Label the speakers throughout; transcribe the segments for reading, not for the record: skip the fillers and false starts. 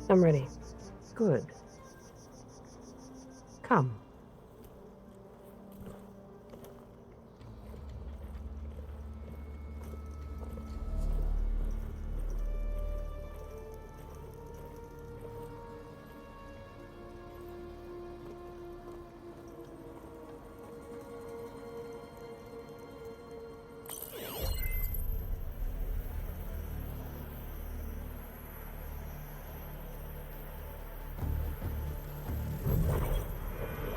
Speaker 1: I'm ready.
Speaker 2: Good. Come.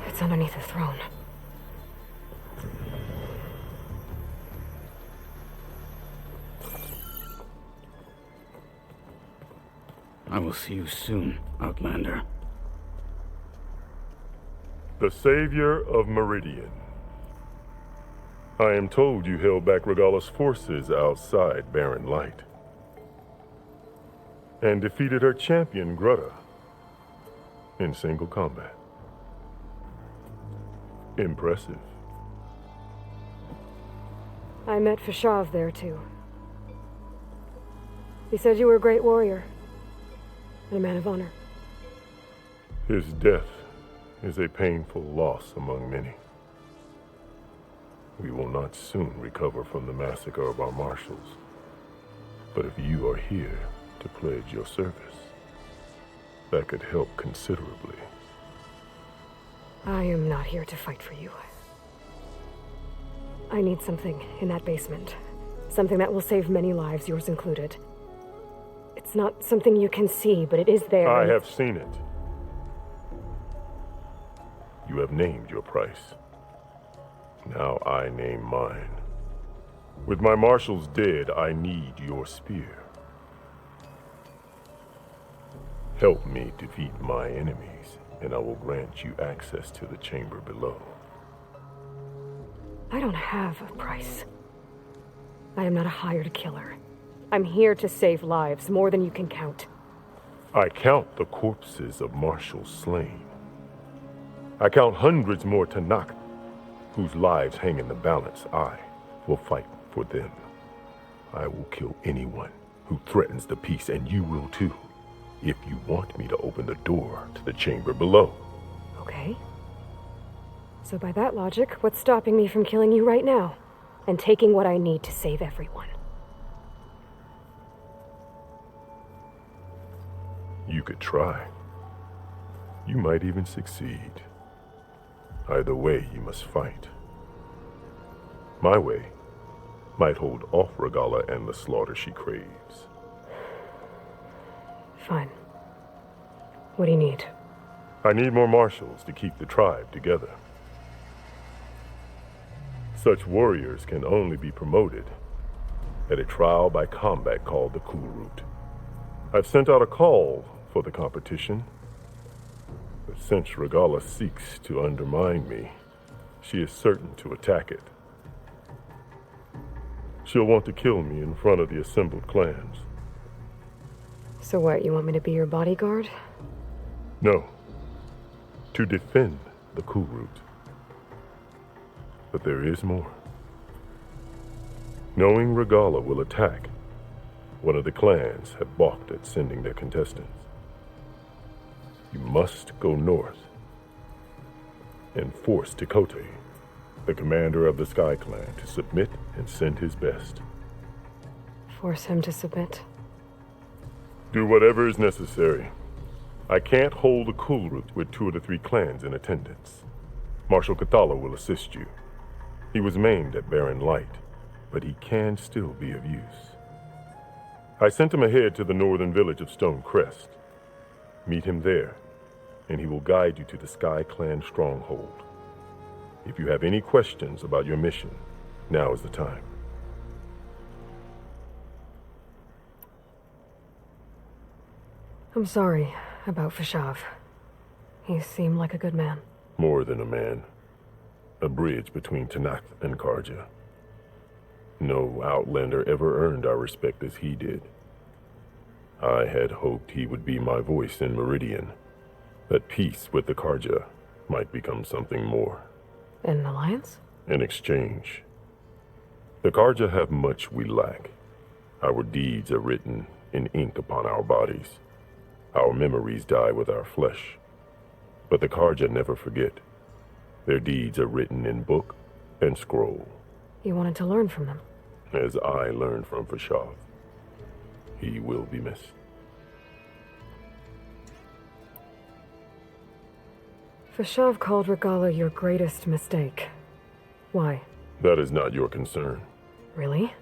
Speaker 1: It's underneath the throne.
Speaker 3: I will see you soon, Outlander.
Speaker 4: The savior of Meridian. I am told you held back Regala's forces outside Barren Light. And defeated her champion, Grutta, in single combat. Impressive.
Speaker 1: I met Fashav there, too. He said you were a great warrior. And a man of honor.
Speaker 4: His death is a painful loss among many. We will not soon recover from the massacre of our marshals. But if you are here to pledge your service, that could help considerably.
Speaker 1: I am not here to fight for you. I need something in that basement. Something that will save many lives, yours included. It's not something you can see, but it is there.
Speaker 4: I have seen it. You have named your price. Now I name mine. With my marshals dead, I need your spear. Help me defeat my enemies, and I will grant you access to the chamber below.
Speaker 1: I don't have a price. I am not a hired killer. I'm here to save lives, more than you can count.
Speaker 4: I count the corpses of marshals slain. I count hundreds more Tanakh, whose lives hang in the balance. I will fight for them. I will kill anyone who threatens the peace, and you will too, if you want me to open the door to the chamber below.
Speaker 1: Okay. So by that logic, what's stopping me from killing you right now? And taking what I need to save everyone?
Speaker 4: You could try. You might even succeed. Either way, you must fight. My way might hold off Regala and the slaughter she craves.
Speaker 1: Fine. What do you need?
Speaker 4: I need more marshals to keep the tribe together. Such warriors can only be promoted at a trial by combat called the Cool Route. I've sent out a call for the competition, but since Regala seeks to undermine me, she is certain to attack it. She'll want to kill me in front of the assembled clans.
Speaker 1: So what, you want me to be your bodyguard?
Speaker 4: No, to defend the Cool Route. But there is more. Knowing Regala will attack, one of the clans have balked at sending their contestants. You must go north and force Tekote, the commander of the Sky Clan, to submit and send his best.
Speaker 1: Force him to submit?
Speaker 4: Do whatever is necessary. I can't hold a Cool Route with 2 of the 3 clans in attendance. Marshal Cathala will assist you. He was maimed at Barren Light, but he can still be of use. I sent him ahead to the northern village of Stone Crest. Meet him there, and he will guide you to the Sky Clan stronghold. If you have any questions about your mission, now is the time.
Speaker 1: I'm sorry about Fashav. He seemed like a good man.
Speaker 4: More than a man. A bridge between Tanakh and Karja. No Outlander ever earned our respect as he did. I had hoped he would be my voice in Meridian, that peace with the Karja might become something more.
Speaker 1: An alliance?
Speaker 4: In exchange. The Karja have much we lack. Our deeds are written in ink upon our bodies. Our memories die with our flesh. But the Karja never forget. Their deeds are written in book and scroll.
Speaker 1: You wanted to learn from them.
Speaker 4: As I learned from Fashav. He will be missed.
Speaker 1: Fashav called Regala your greatest mistake. Why?
Speaker 4: That is not your concern.
Speaker 1: Really?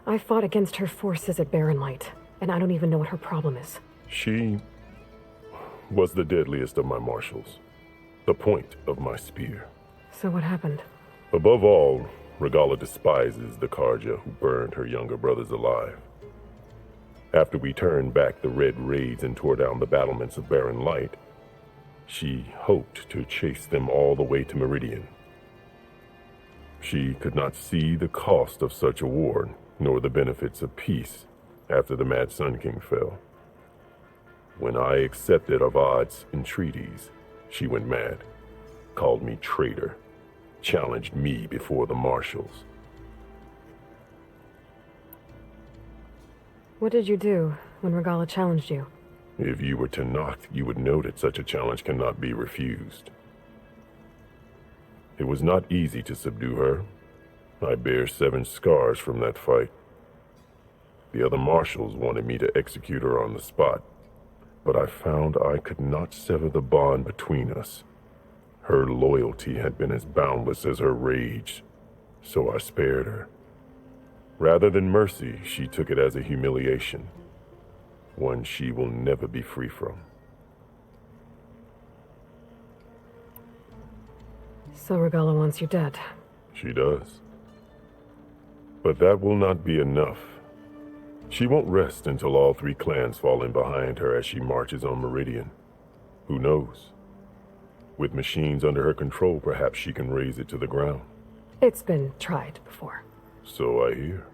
Speaker 1: I fought against her forces at Barren Light, and I don't even know what her problem is.
Speaker 4: She was the deadliest of my marshals. The point of my spear.
Speaker 1: So what happened?
Speaker 4: Above all, Regala despises the Karja who burned her younger brothers alive. After we turned back the red raids and tore down the battlements of Barren Light, she hoped to chase them all the way to Meridian. She could not see the cost of such a war, nor the benefits of peace after the Mad Sun King fell. When I accepted Avad's entreaties, she went mad, called me traitor, challenged me before the marshals.
Speaker 1: What did you do when Regala challenged you?
Speaker 4: If you were to knock, you would know that such a challenge cannot be refused. It was not easy to subdue her. I bear 7 scars from that fight. The other marshals wanted me to execute her on the spot, but I found I could not sever the bond between us. Her loyalty had been as boundless as her rage, so I spared her. Rather than mercy, she took it as a humiliation, one she will never be free from.
Speaker 1: So Regala wants you dead.
Speaker 4: She does. But that will not be enough. She won't rest until all 3 clans fall in behind her as she marches on Meridian. Who knows? With machines under her control, perhaps she can raze it to the ground.
Speaker 1: It's been tried before.
Speaker 4: So I hear.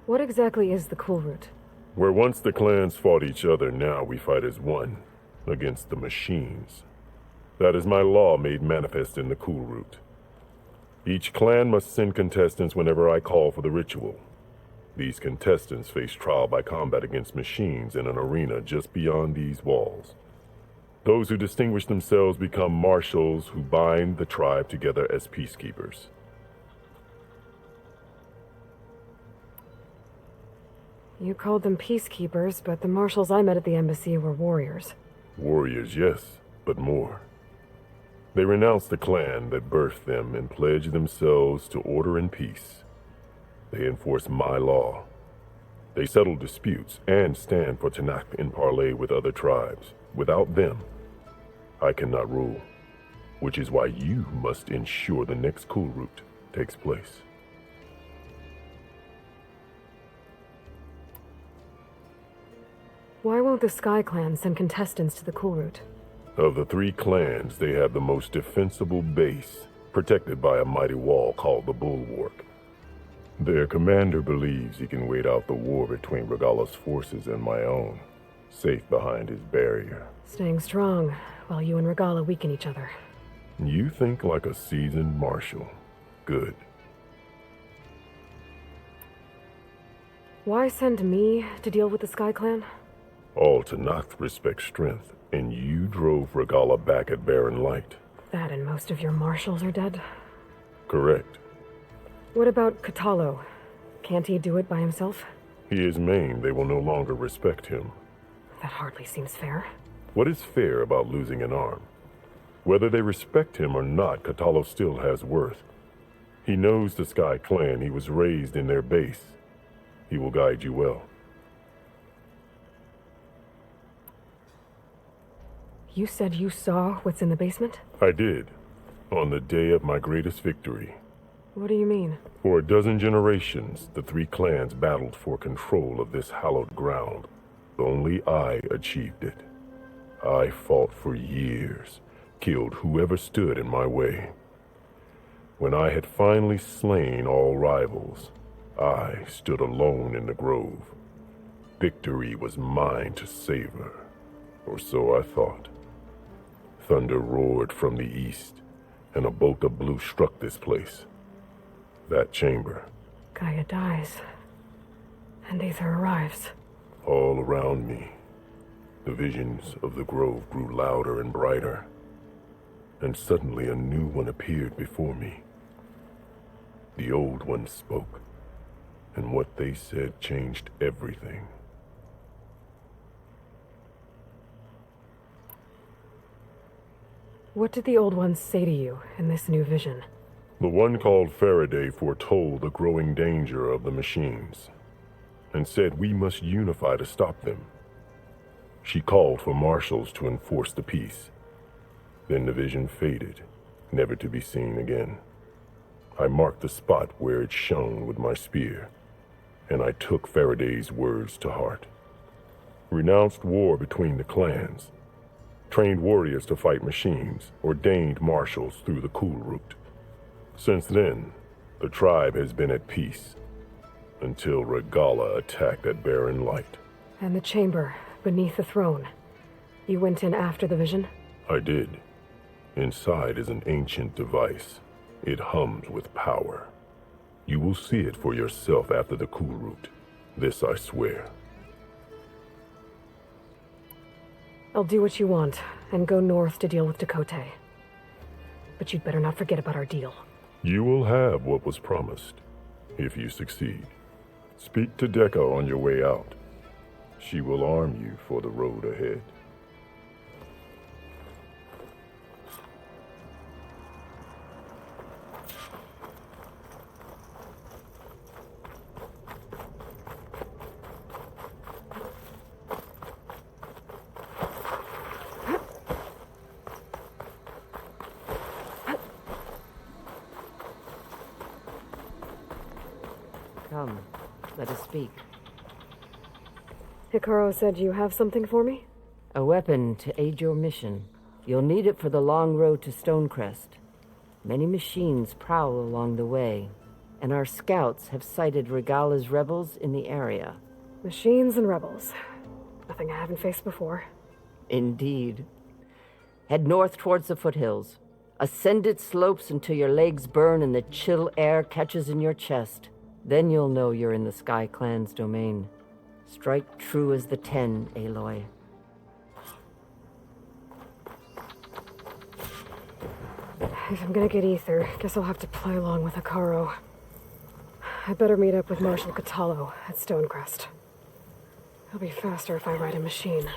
Speaker 1: What exactly is the Cool Route?
Speaker 4: Where once the clans fought each other, now we fight as one, against the machines. That is my law made manifest in the Cool Route. Each clan must send contestants whenever I call for the ritual. These contestants face trial by combat against machines in an arena just beyond these walls. Those who distinguish themselves become marshals who bind the tribe together as peacekeepers.
Speaker 1: You called them peacekeepers, but the marshals I met at the embassy were warriors.
Speaker 4: Warriors, yes, but more. They renounce the clan that birthed them and pledge themselves to order and peace. They enforce my law. They settle disputes and stand for Tanakh in parley with other tribes. Without them, I cannot rule, which is why you must ensure the next Cool Route takes place.
Speaker 1: Why won't the Sky Clan send contestants to the Cool Route?
Speaker 4: Of the 3 clans, they have the most defensible base, protected by a mighty wall called the Bulwark. Their commander believes he can wait out the war between Regala's forces and my own, safe behind his barrier.
Speaker 1: Staying strong, while you and Regala weaken each other.
Speaker 4: You think like a seasoned marshal. Good.
Speaker 1: Why send me to deal with the Sky Clan?
Speaker 4: All Tanakh respect strength, and you drove Regala back at Barren Light.
Speaker 1: That and most of your marshals are dead?
Speaker 4: Correct.
Speaker 1: What about Katalo? Can't he do it by himself?
Speaker 4: He is maimed. They will no longer respect him.
Speaker 1: That hardly seems fair.
Speaker 4: What is fair about losing an arm? Whether they respect him or not, Katalo still has worth. He knows the Sky Clan. He was raised in their base. He will guide you well.
Speaker 1: You said you saw what's in the basement?
Speaker 4: I did, on the day of my greatest victory.
Speaker 1: What do you mean?
Speaker 4: For a dozen generations, the 3 clans battled for control of this hallowed ground. Only I achieved it. I fought for years, killed whoever stood in my way. When I had finally slain all rivals, I stood alone in the grove. Victory was mine to savor, or so I thought. Thunder roared from the east, and a bolt of blue struck this place. That chamber.
Speaker 1: Gaia dies. And Aether arrives.
Speaker 4: All around me, the visions of the grove grew louder and brighter, and suddenly a new one appeared before me. The old one spoke, and what they said changed everything.
Speaker 1: What did the old ones say to you in this new vision?
Speaker 4: The one called Faraday foretold the growing danger of the machines, and said we must unify to stop them. She called for marshals to enforce the peace. Then the vision faded, never to be seen again. I marked the spot where it shone with my spear, and I took Faraday's words to heart. Renounced war between the clans, trained warriors to fight machines, ordained marshals through the cool route. Since then, the tribe has been at peace, until Regala attacked at Barren Light.
Speaker 1: And the chamber, beneath the throne. You went in after the vision?
Speaker 4: I did. Inside is an ancient device. It hums with power. You will see it for yourself after the cool route. This I swear.
Speaker 1: I'll do what you want, and go north to deal with Dakota. But you'd better not forget about our deal.
Speaker 4: You will have what was promised, if you succeed. Speak to Decca on your way out. She will arm you for the road ahead.
Speaker 2: Come, let us speak.
Speaker 1: Hikaru said you have something for me?
Speaker 2: A weapon to aid your mission. You'll need it for the long road to Stonecrest. Many machines prowl along the way, and our scouts have sighted Regala's rebels in the area.
Speaker 1: Machines and rebels. Nothing I haven't faced before.
Speaker 2: Indeed. Head north towards the foothills. Ascend its slopes until your legs burn and the chill air catches in your chest. Then you'll know you're in the Sky Clan's domain. Strike true as the 10, Aloy.
Speaker 1: If I'm gonna get Aether, guess I'll have to play along with Hikaru. I better meet up with Marshal Catallo at Stonecrest. It'll be faster if I ride a machine.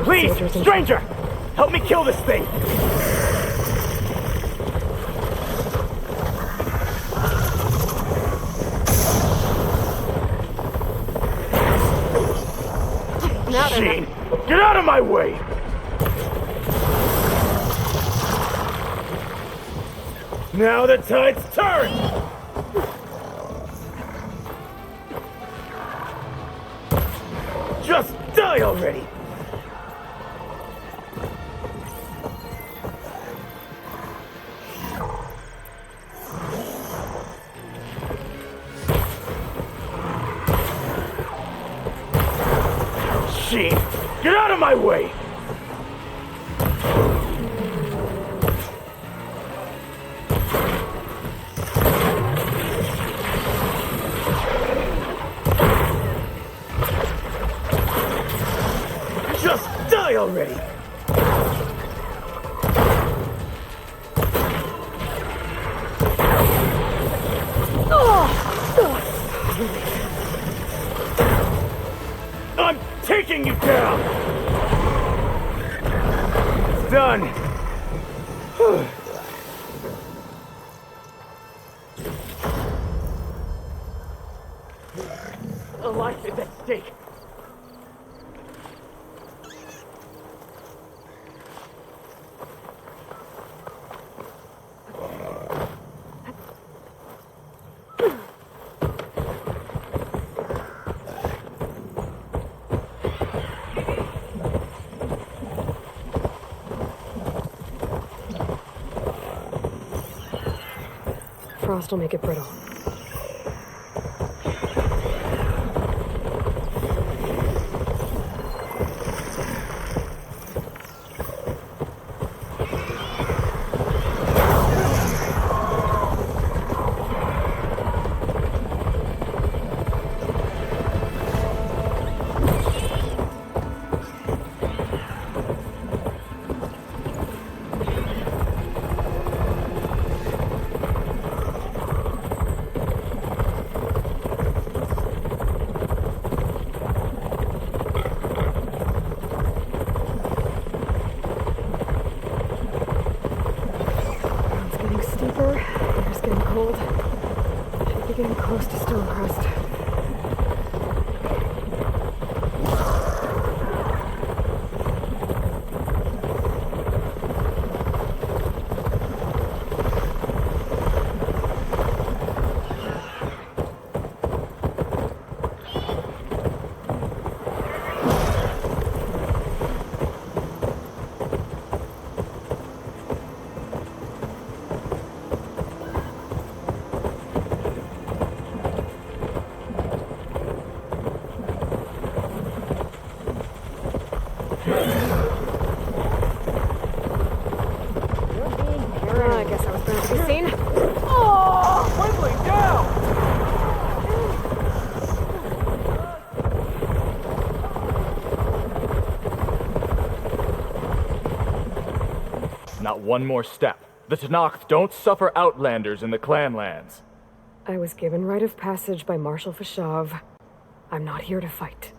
Speaker 5: Please, stranger! Help me kill this thing! Shane, get out of my way! Now the tide's turned! Just die already! my way! Just die already! I'm taking you down! It's done! A life is at stake.
Speaker 1: Frost will make it brittle. Getting close to Stonecrest. I guess I was bound to be seen.
Speaker 5: Oh! Quickly, down! Not one more step. The Tenakth don't suffer outlanders in the Clanlands.
Speaker 1: I was given rite of passage by Marshal Fashav. I'm not here to fight.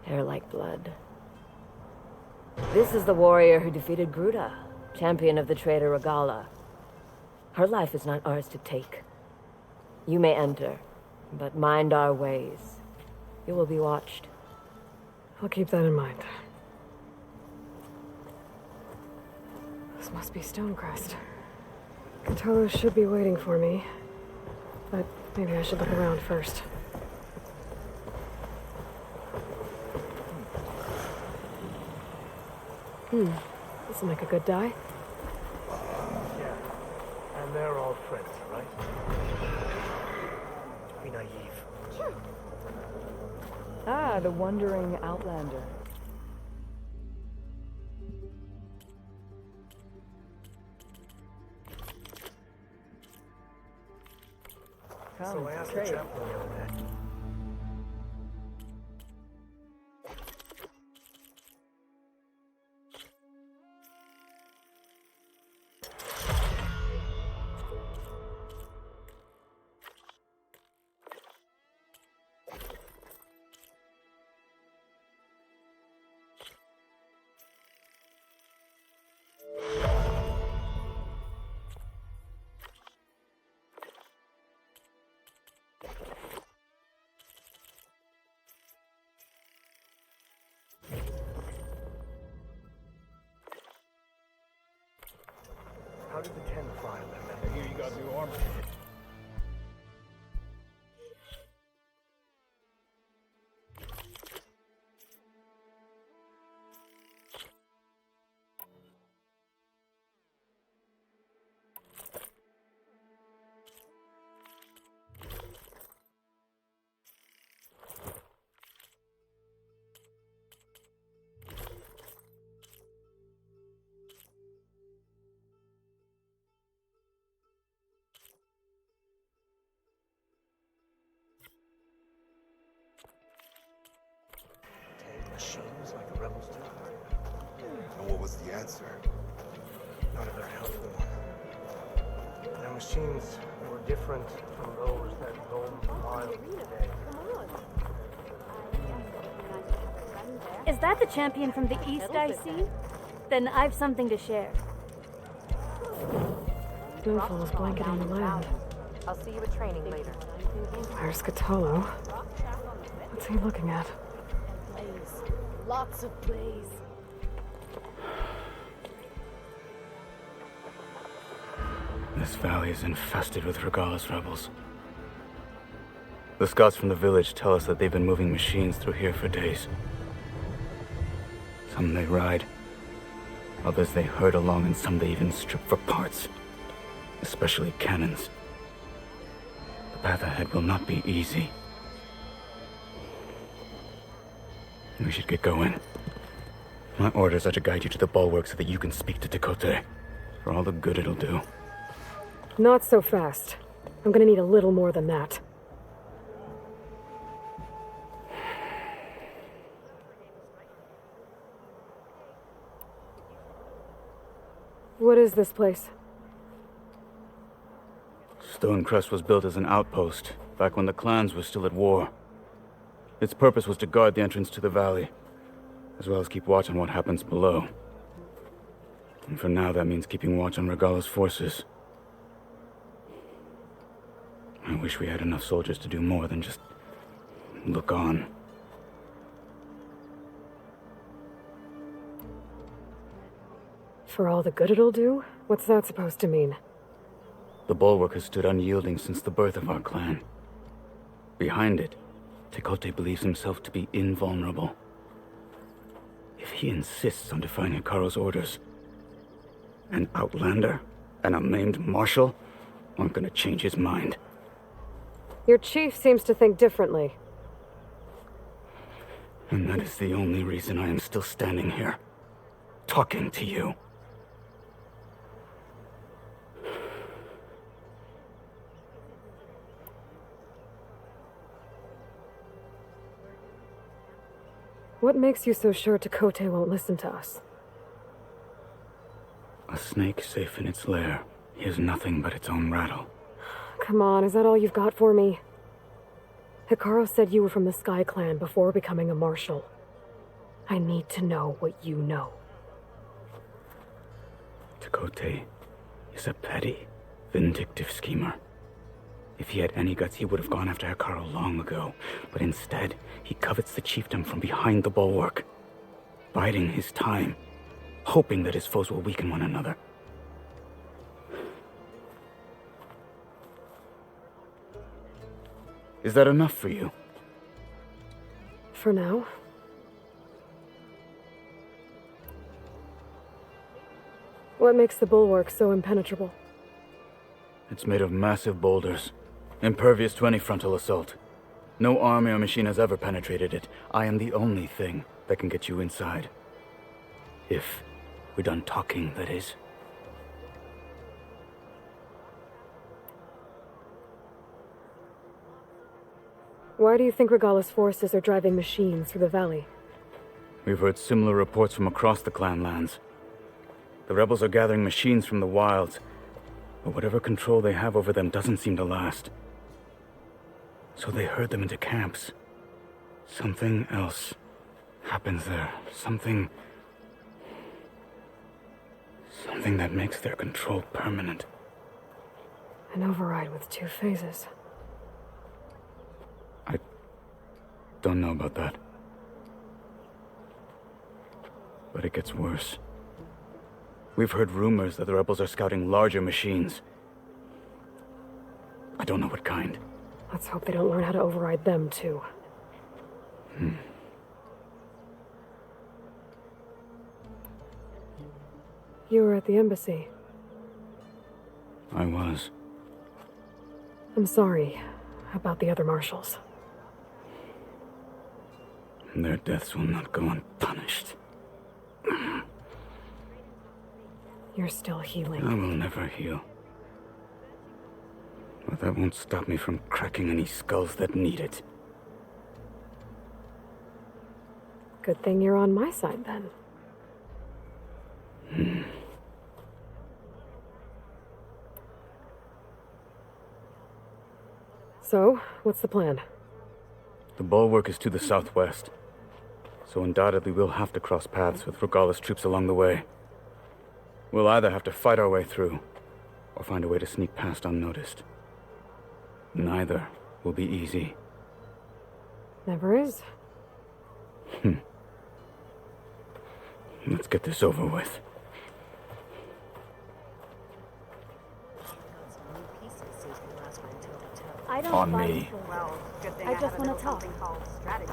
Speaker 2: Hair like blood. This is the warrior who defeated Gruda, champion of the traitor Regala. Her life is not ours to take. You may enter, but mind our ways. You will be watched.
Speaker 1: I'll keep that in mind. This must be Stonecrest. Cthulhu should be waiting for me, but maybe I should look around first. This'll make a good die.
Speaker 5: Yeah, and they're all friends, right? Be naive.
Speaker 6: Ah, the wandering outlander.
Speaker 5: So I asked the
Speaker 6: trade.
Speaker 5: chaplain the other day. How did the 10 file in? I hear you got new armor.
Speaker 7: machines like the rebels do? And what was the answer? Not a very helpful one. Their machines were different from those that roam the wild today.
Speaker 8: Is that the champion from the east I see? Then I've something to share.
Speaker 1: Snowfall's blanketing the land.
Speaker 9: I'll see you at training later.
Speaker 1: There's Catallo. What's he looking at?
Speaker 8: Blaze. Lots of blaze.
Speaker 3: This valley is infested with Regalis rebels. The scouts from the village tell us that they've been moving machines through here for days. Some they ride, others they herd along, and some they even strip for parts, especially cannons. The path ahead will not be easy. We should get going. My orders are to guide you to the bulwark so that you can speak to Tekote, for all the good it'll do.
Speaker 1: Not so fast. I'm gonna need a little more than that. What is this place?
Speaker 3: Stonecrest was built as an outpost, back when the clans were still at war. Its purpose was to guard the entrance to the valley, as well as keep watch on what happens below. And for now, that means keeping watch on Regalis forces. I wish we had enough soldiers to do more than just look on.
Speaker 1: For all the good it'll do? What's that supposed to mean?
Speaker 3: The bulwark has stood unyielding since the birth of our clan. Behind it, Tekote believes himself to be invulnerable. If he insists on defying Hikaru's orders, an outlander and a maimed marshal aren't gonna change his mind.
Speaker 1: Your chief seems to think differently.
Speaker 3: And that is the only reason I am still standing here, talking to you.
Speaker 1: What makes you so sure Tekote won't listen to us?
Speaker 3: A snake safe in its lair hears nothing but its own rattle.
Speaker 1: Come on, is that all you've got for me? Hikaru said you were from the Sky Clan before becoming a marshal. I need to know what you know.
Speaker 3: Tekote is a petty, vindictive schemer. If he had any guts, he would have gone after Hikaru long ago. But instead, he covets the chiefdom from behind the bulwark, biding his time, hoping that his foes will weaken one another. Is that enough for you?
Speaker 1: For now. What makes the bulwark so impenetrable?
Speaker 3: It's made of massive boulders, impervious to any frontal assault. No army or machine has ever penetrated it. I am the only thing that can get you inside. If we're done talking, that is.
Speaker 1: Why do you think Regalis forces are driving machines through the valley?
Speaker 3: We've heard similar reports from across the clan lands. The rebels are gathering machines from the wilds, but whatever control they have over them doesn't seem to last. So they herd them into camps. Something else happens there. Something that makes their control permanent.
Speaker 1: An override with 2 phases.
Speaker 3: I don't know about that. But it gets worse. We've heard rumors that the rebels are scouting larger machines. I don't know what kind.
Speaker 1: Let's hope they don't learn how to override them, too. You were at the embassy.
Speaker 3: I was.
Speaker 1: I'm sorry about the other marshals.
Speaker 3: Their deaths will not go unpunished.
Speaker 1: You're still healing.
Speaker 3: I will never heal. But that won't stop me from cracking any skulls that need it.
Speaker 1: Good thing you're on my side, then. So, what's the plan?
Speaker 3: The bulwark is to the southwest, so undoubtedly we'll have to cross paths with Regala's troops along the way. We'll either have to fight our way through, or find a way to sneak past unnoticed. Neither will be easy.
Speaker 1: Never is.
Speaker 3: Let's get this over with.
Speaker 8: I don't
Speaker 3: On
Speaker 8: buy
Speaker 3: me.
Speaker 8: it.
Speaker 9: Well, good thing
Speaker 8: I
Speaker 9: I
Speaker 8: just
Speaker 9: have a
Speaker 8: wanna
Speaker 9: little
Speaker 8: talk.
Speaker 9: something called strategy.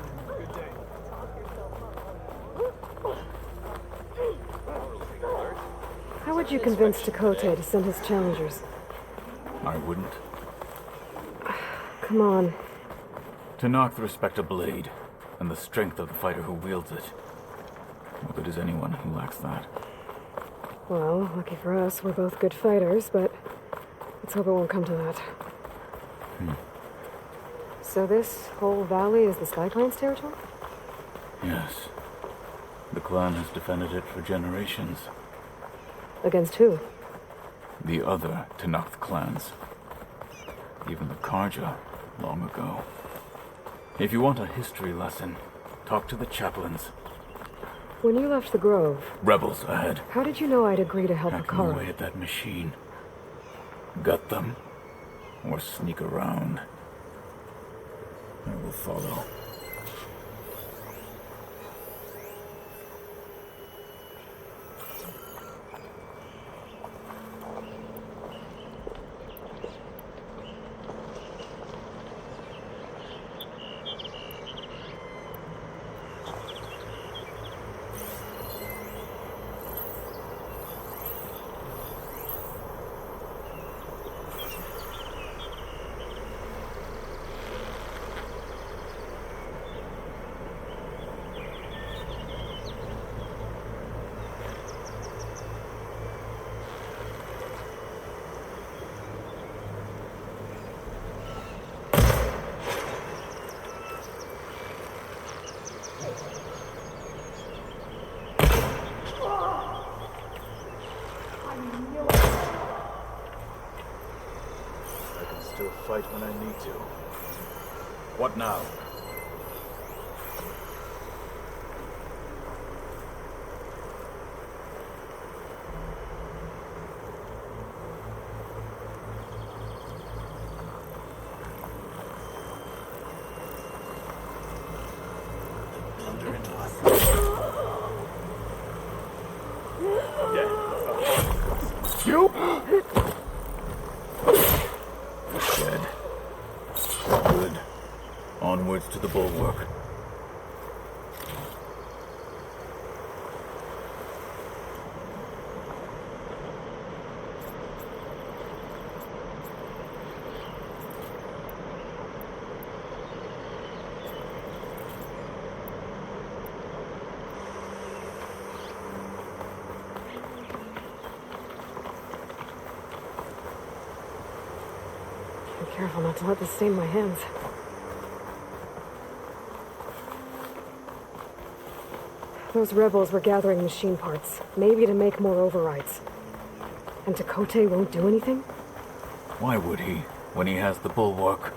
Speaker 1: How would you convince Dakota to send his challengers?
Speaker 5: I wouldn't.
Speaker 1: Come on.
Speaker 5: To knock the respect of blade, and the strength of the fighter who wields it. What good is anyone who lacks that?
Speaker 1: Well, lucky for us, we're both good fighters, but let's hope it won't come to that. So this whole valley is the Sky Clan's territory?
Speaker 5: Yes. The clan has defended it for generations.
Speaker 1: Against who?
Speaker 5: The other Tenakth clans. Even the Karja, long ago. If you want a history lesson, talk to the chaplains.
Speaker 1: When you left the Grove,
Speaker 5: Rebels ahead.
Speaker 1: how did you know I'd agree to help
Speaker 5: Hacking away
Speaker 1: Akara?
Speaker 5: at that machine. Gut them, or sneak around. I will follow. I can still fight when I need to. What now? You? Dead. Good. Onwards to the bulwark.
Speaker 1: Be careful not to let this stain my hands. Those rebels were gathering machine parts, maybe to make more overrides. And Takote won't do anything?
Speaker 5: Why would he, when he has the bulwark?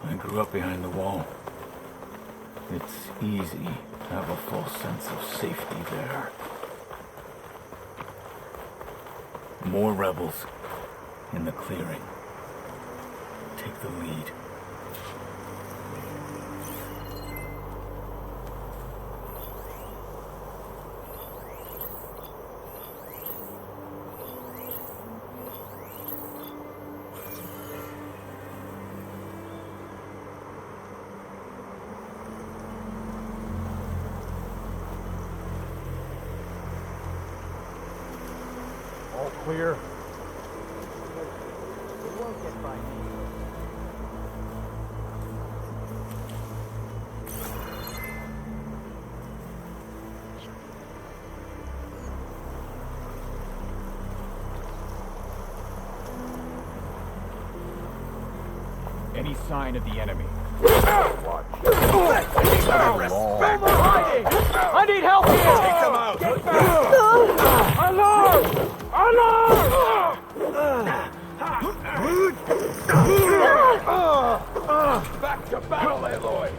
Speaker 5: I grew up behind the wall. It's easy to have a false sense of safety there. More rebels in the clearing. Take the lead.
Speaker 7: All clear.
Speaker 5: Any sign of the enemy?
Speaker 10: I need help here! Take them out! Get back! Alarm! Alarm! Back to battle, Aloy!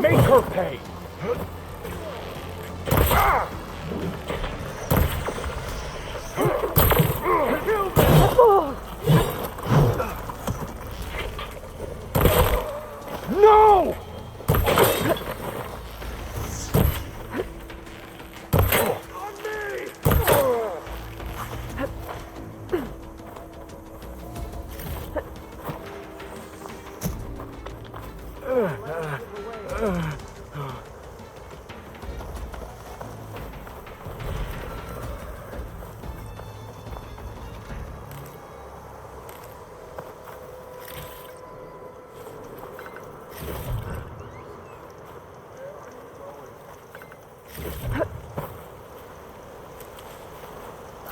Speaker 10: Make her pay! No!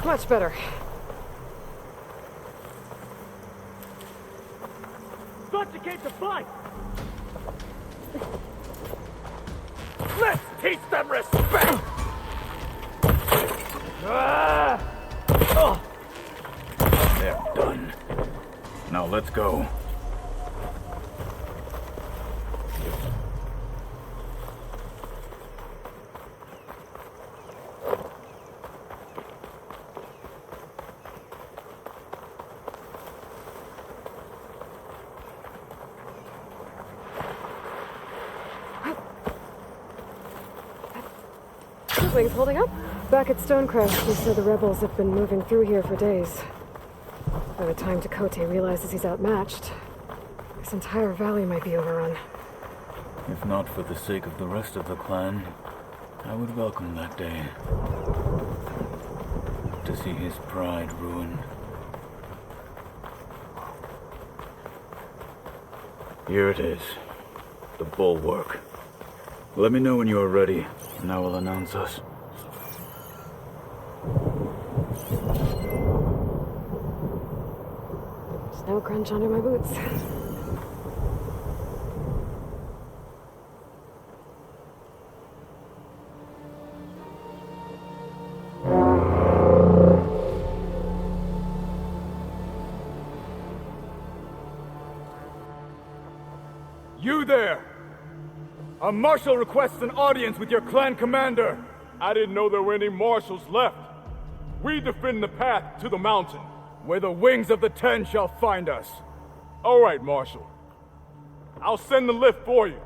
Speaker 1: Much better.
Speaker 10: Subjugate the fight! Let's teach them respect!
Speaker 5: They're done. Now let's go.
Speaker 1: Wings holding up? Back at Stonecrest, we said the rebels have been moving through here for days. By the time Tekote realizes he's outmatched, this entire valley might be overrun.
Speaker 5: If not for the sake of the rest of the clan, I would welcome that day. To see his pride ruined.
Speaker 3: Here it is. The bulwark. Let me know when you are ready, and I will announce us.
Speaker 1: Snow crunch under my boots.
Speaker 10: You there! A marshal requests an audience with your clan commander. I didn't know there were any marshals left. We defend the path to the mountain, where the wings of the Ten shall find us. All right, Marshal. I'll send the lift for you.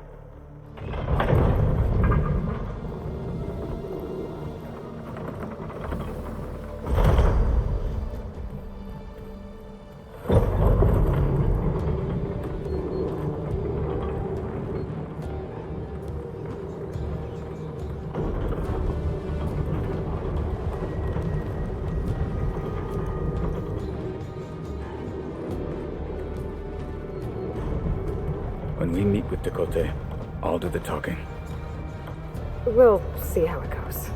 Speaker 3: When we meet with Tekote, I'll do the talking.
Speaker 1: We'll see how it goes.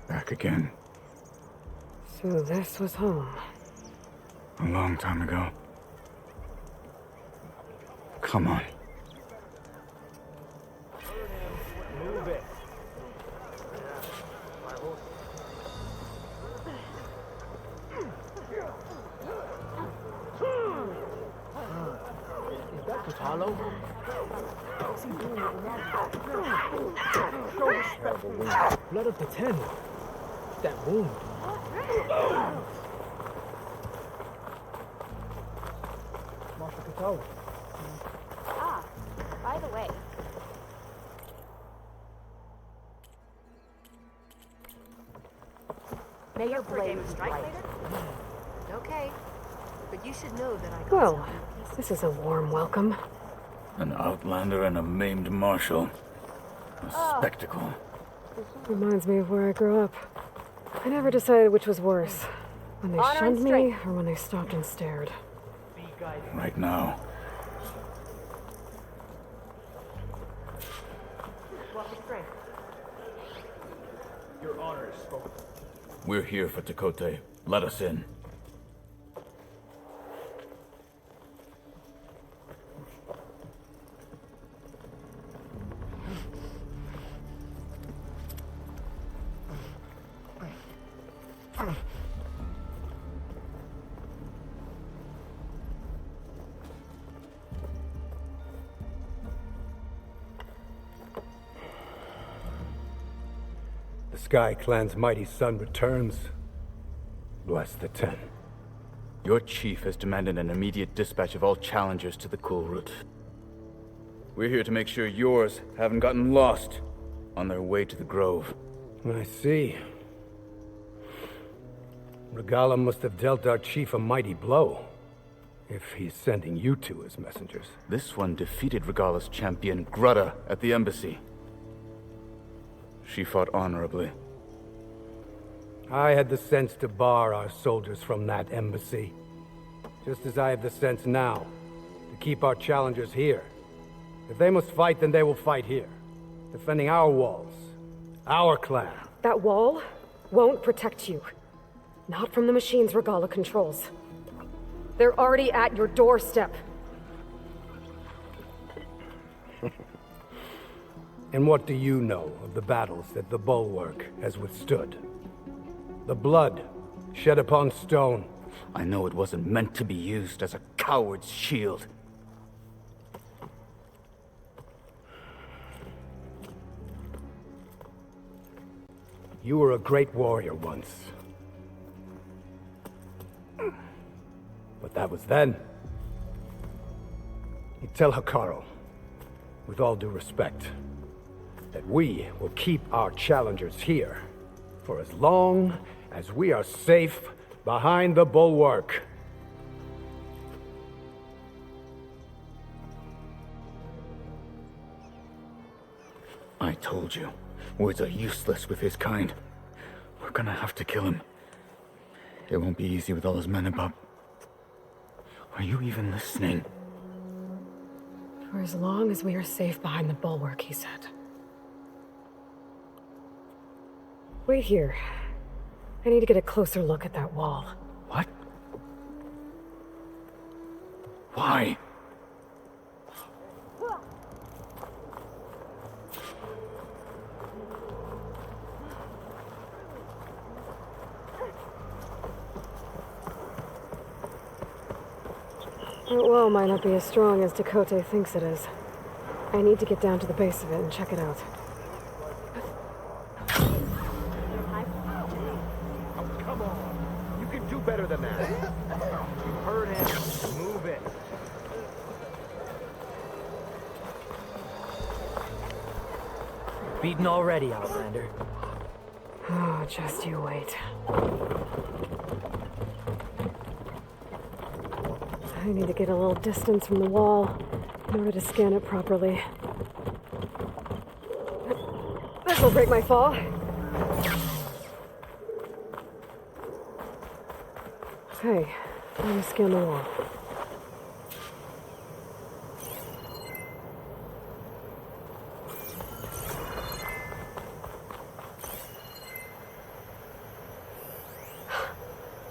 Speaker 3: Back again.
Speaker 1: So this was home.
Speaker 3: A long time ago. Come on.
Speaker 7: Kutalo? What's he doing with that? Show respect. Blood of the Ten. That wound. Marshal Kutalo.
Speaker 9: Ah, by the way. Mayor Blade is right. Okay, but you should know that I got
Speaker 1: Well, this is a warm welcome.
Speaker 5: An outlander and a maimed marshal. A spectacle.
Speaker 1: Reminds me of where I grew up. I never decided which was worse. When they
Speaker 9: Honor and
Speaker 1: shunned me,
Speaker 9: strength.
Speaker 1: or when they stopped and stared.
Speaker 5: Right now.
Speaker 7: Your honor is spoken.
Speaker 5: We're here for Tekote. Let us in.
Speaker 11: The Sky Clan's mighty son returns. Bless the Ten.
Speaker 3: Your chief has demanded an immediate dispatch of all challengers to the Cool Route. We're here to make sure yours haven't gotten lost on their way to the Grove.
Speaker 11: I see. Regala must have dealt our chief a mighty blow, if he's sending you two as messengers.
Speaker 3: This one defeated Regala's champion, Grutta, at the embassy. She fought honorably.
Speaker 11: I had the sense to bar our soldiers from that embassy. Just as I have the sense now to keep our challengers here. If they must fight, then they will fight here. Defending our walls. Our clan.
Speaker 1: That wall won't protect you. Not from the machines Regala controls. They're already at your doorstep.
Speaker 11: And what do you know of the battles that the Bulwark has withstood? The blood shed upon stone.
Speaker 3: I know it wasn't meant to be used as a coward's shield.
Speaker 11: You were a great warrior once. But that was then. You tell Hikaru, with all due respect, that we will keep our challengers here for as long as we are safe behind the Bulwark.
Speaker 3: I told you, words are useless with his kind. We're gonna have to kill him. It won't be easy with all his men above. Are you even listening?
Speaker 1: For as long as we are safe behind the bulwark, he said. Wait here. I need to get a closer look at that wall.
Speaker 3: What? Why?
Speaker 1: That wall might not be as strong as Tekote thinks it is. I need to get down to the base of it and check it out.
Speaker 7: Come on. You can do better than that. You heard him. Move it.
Speaker 6: Beaten already, Outlander.
Speaker 1: Oh, just you wait. I need to get a little distance from the wall in order to scan it properly. This'll break my fall. Okay, let me scan the wall.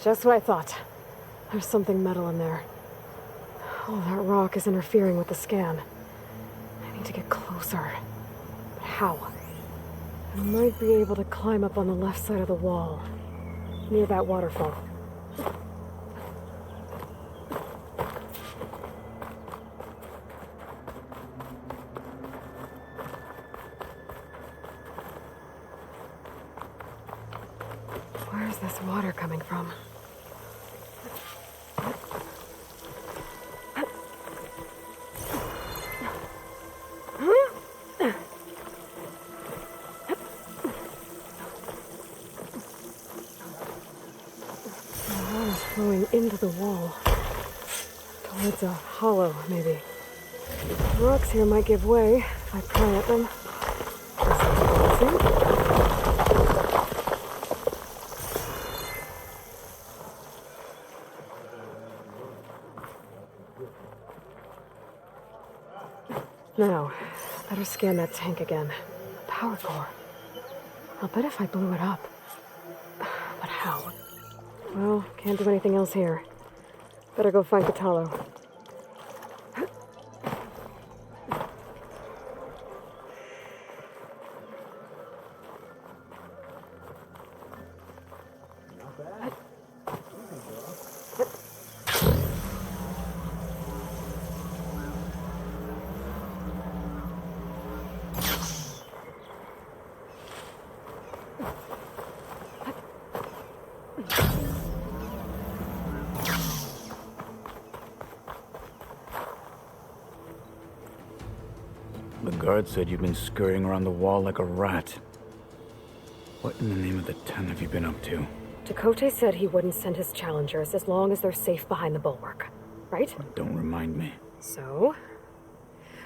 Speaker 1: Just what I thought. There's something metal in there. Oh, that rock is interfering with the scan. I need to get closer. But how? I might be able to climb up on the left side of the wall, near that waterfall. this water coming from? The water's flowing into the wall. Towards a hollow, maybe. The rocks here might give way if I pry at them. Now, better scan that tank again. Power core. I'll bet if I blew it up. But how? Well, can't do anything else here. Better go find Catalo.
Speaker 3: The guard said you've been scurrying around the wall like a rat. What in the name of the 10 have you been up to?
Speaker 1: Chakotay said he wouldn't send his challengers as long as they're safe behind the bulwark, right?
Speaker 3: Don't remind me.
Speaker 1: So,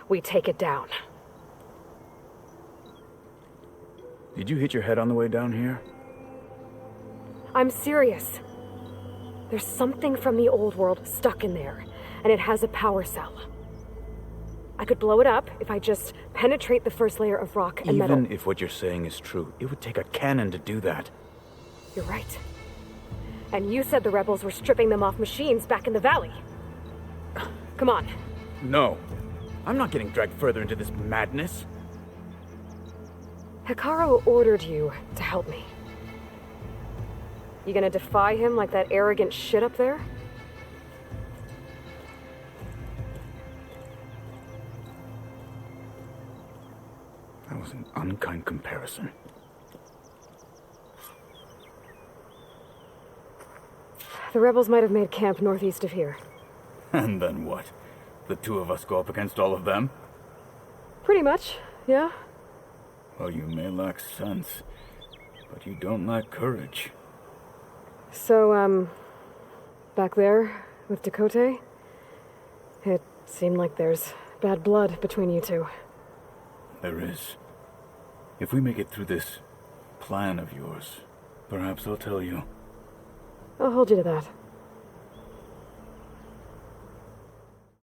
Speaker 1: we take it down.
Speaker 3: Did you hit your head on the way down here?
Speaker 1: I'm serious. There's something from the old world stuck in there, and it has a power cell. I could blow it up if I just penetrate the first layer of rock and metal.
Speaker 3: Even if what you're saying is true, it would take a cannon to do that.
Speaker 1: You're right. And you said the rebels were stripping them off machines back in the valley. Come on.
Speaker 3: No. I'm not getting dragged further into this madness.
Speaker 1: Hikaru ordered you to help me. You gonna defy him like that arrogant shit up there?
Speaker 3: That was an unkind comparison.
Speaker 1: The rebels might have made camp northeast of here.
Speaker 5: And then what? The two of us go up against all of them?
Speaker 1: Pretty much, yeah.
Speaker 5: Well, you may lack sense, but you don't lack courage.
Speaker 1: So, back there with Chakotay, it seemed like there's bad blood between you two.
Speaker 5: There is. If we make it through this plan of yours, perhaps I'll tell you.
Speaker 1: I'll hold you to that.